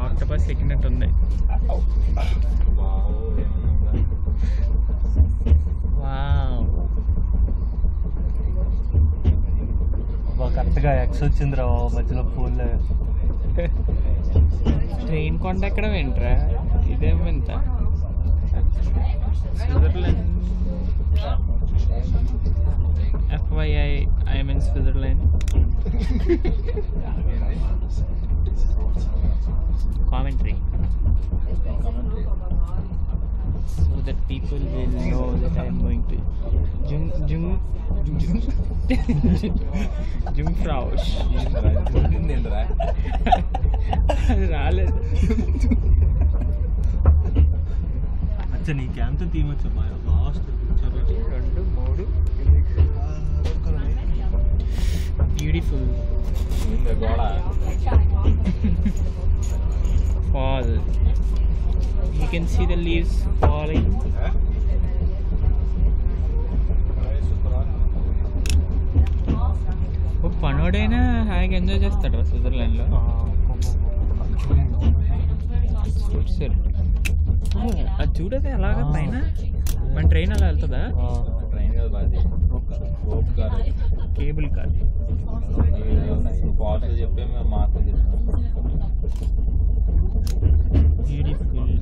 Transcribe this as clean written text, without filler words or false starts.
Octopus ఎక్కినట్టు ఉంది. కరెక్ట్గా X వచ్చింది రా మధ్యలో ఫోన్లో. ట్రైన్ కొండ ఎక్కడ ఏంట్రా ఇదేమో ఇంత. Switzerland FYI I am in Switzerland. Commentary so that people will know that I am going to Jungfrausch. రాలేదు. అచ్చా నీ క్యాంతో తీయమచ్చా last 2 3 beautiful fall. You can see the leaves falling. ఓ పనోడైనా హాయిగా ఎంజాయ్ చేస్తాడు స్విట్జర్లాండ్లో. అది చూడదే అలాగా పైన మన ట్రైన్ అలా వెళ్తుందా? ట్రైన్ కాదు బాది, రోప్ కార్, కేబుల్ కార్. పాటలు చెప్పే మేము మాటలు చెప్పాము. బ్యూటిఫుల్.